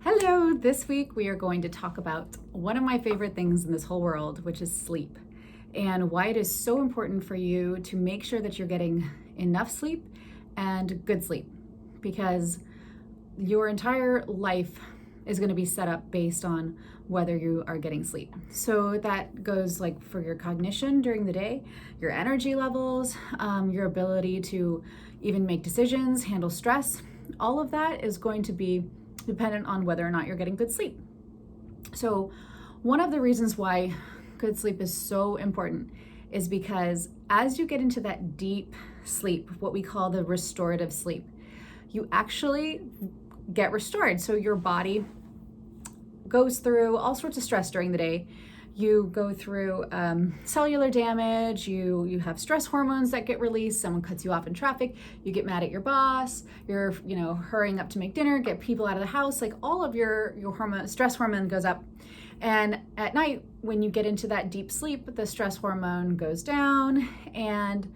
Hello, this week we are going to talk about one of my favorite things in this whole world, which is sleep, and why it is so important for you to make sure that you're getting enough sleep and good sleep, because your entire life is going to be set up based on whether you are getting sleep. So that goes like for your cognition during the day, your energy levels, your ability to even make decisions, handle stress. All of that is going to be dependent on whether or not you're getting good sleep. So one of the reasons why good sleep is so important is because as you get into that deep sleep, what we call the restorative sleep, you actually get restored. So your body goes through all sorts of stress during the day. You go through cellular damage, you have stress hormones that get released, someone cuts you off in traffic, you get mad at your boss, you're hurrying up to make dinner, get people out of the house, like all of your stress hormone goes up. And at night, when you get into that deep sleep, the stress hormone goes down and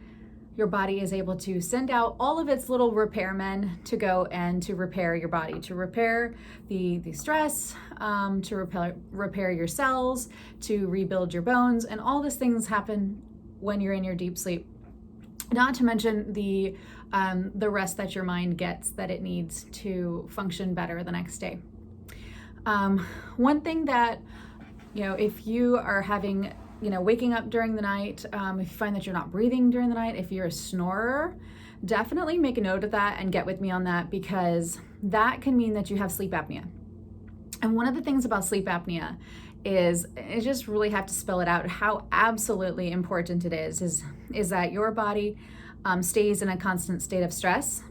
your body is able to send out all of its little repairmen to go and to repair your body, to repair the stress, to repair your cells, to rebuild your bones, and all these things happen when you're in your deep sleep. Not to mention the rest that your mind gets that it needs to function better the next day. One thing that, if you are having waking up during the night, if you find that you're not breathing during the night, if you're a snorer, definitely make a note of that and get with me on that, because that can mean that you have sleep apnea. And one of the things about sleep apnea is, I just really have to spell it out, how absolutely important it is that your body stays in a constant state of stress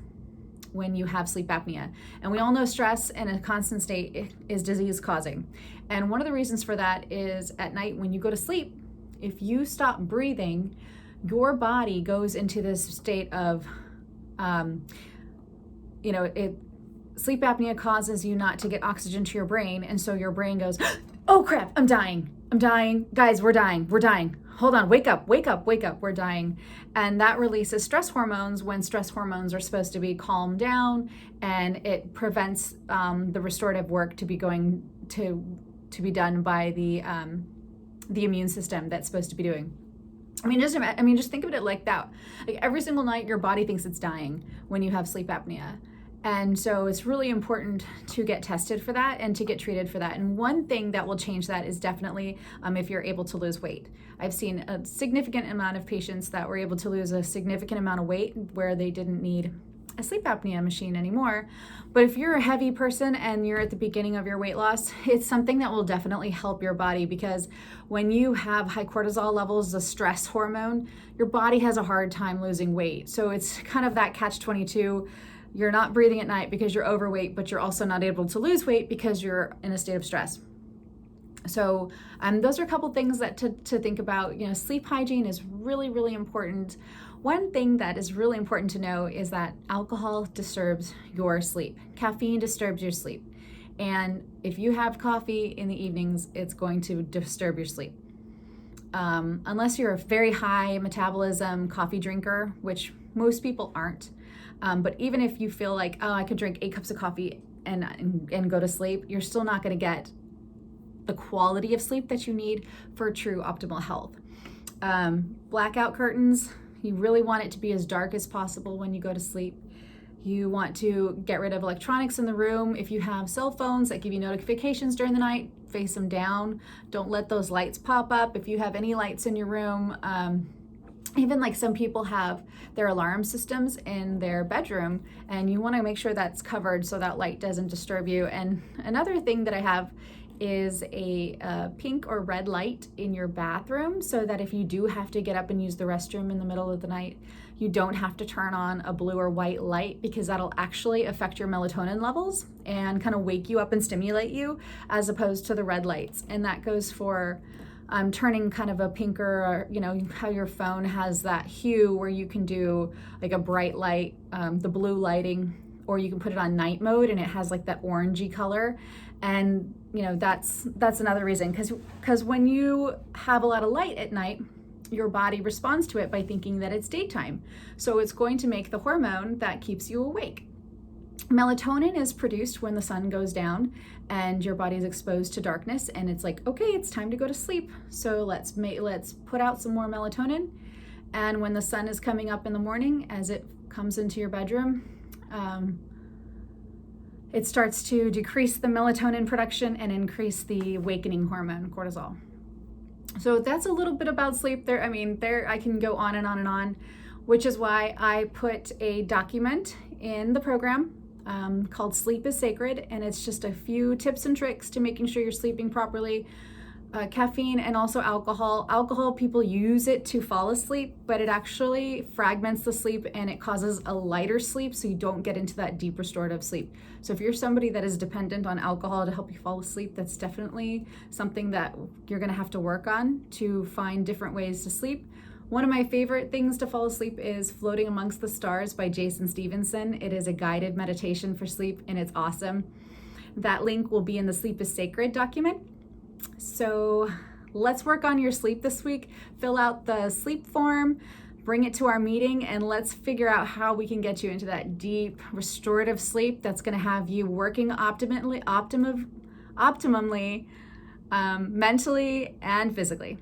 when you have sleep apnea. And we all know stress in a constant state is disease causing. And one of the reasons for that is at night when you go to sleep, if you stop breathing, your body goes into this state of, sleep apnea causes you not to get oxygen to your brain. And so your brain goes, oh crap, I'm dying. Guys, we're dying. Hold on, wake up, we're dying. And that releases stress hormones when stress hormones are supposed to be calmed down, and it prevents the restorative work to be going to be done by the immune system that's supposed to be doing. Just think of it like that. Like every single night, your body thinks it's dying when you have sleep apnea. And so it's really important to get tested for that and to get treated for that. And one thing that will change that is definitely if you're able to lose weight. I've seen a significant amount of patients that were able to lose a significant amount of weight where they didn't need a sleep apnea machine anymore. But if you're a heavy person and you're at the beginning of your weight loss, it's something that will definitely help your body, because when you have high cortisol levels, the stress hormone, your body has a hard time losing weight. So it's kind of that catch-22. You're not breathing at night because you're overweight, but you're also not able to lose weight because you're in a state of stress. So those are a couple things that to think about. Sleep hygiene is really, really important. One thing that is really important to know is that alcohol disturbs your sleep. Caffeine disturbs your sleep. And if you have coffee in the evenings, it's going to disturb your sleep. Unless you're a very high metabolism coffee drinker, which most people aren't. But even if you feel like, I could drink 8 cups of coffee and go to sleep, you're still not going to get the quality of sleep that you need for true optimal health. Blackout curtains, you really want it to be as dark as possible when you go to sleep. You want to get rid of electronics in the room. If you have cell phones that give you notifications during the night, face them down. Don't let those lights pop up. If you have any lights in your room, even like some people have their alarm systems in their bedroom, and you want to make sure that's covered so that light doesn't disturb you. And another thing that I have is a pink or red light in your bathroom, so that if you do have to get up and use the restroom in the middle of the night, you don't have to turn on a blue or white light, because that'll actually affect your melatonin levels and kind of wake you up and stimulate you, as opposed to the red lights. And that goes for turning kind of a pinker, how your phone has that hue where you can do like a bright light, the blue lighting, or you can put it on night mode and it has like that orangey color. And that's another reason, because when you have a lot of light at night, your body responds to it by thinking that it's daytime. So it's going to make the hormone that keeps you awake. Melatonin is produced when the sun goes down and your body is exposed to darkness, and it's like, okay, it's time to go to sleep. So let's put out some more melatonin. And when the sun is coming up in the morning, as it comes into your bedroom, it starts to decrease the melatonin production and increase the awakening hormone, cortisol. So that's a little bit about sleep. There I can go on and on and on, which is why I put a document in the program called Sleep is Sacred, and it's just a few tips and tricks to making sure you're sleeping properly. Caffeine and also alcohol. Alcohol, people use it to fall asleep, but it actually fragments the sleep and it causes a lighter sleep, so you don't get into that deep restorative sleep. So if you're somebody that is dependent on alcohol to help you fall asleep, that's definitely something that you're gonna have to work on to find different ways to sleep. One of my favorite things to fall asleep is Floating Amongst the Stars by Jason Stevenson. It is a guided meditation for sleep and it's awesome. That link will be in the Sleep is Sacred document. So let's work on your sleep this week. Fill out the sleep form, bring it to our meeting, and let's figure out how we can get you into that deep restorative sleep that's going to have you working optimally, mentally and physically.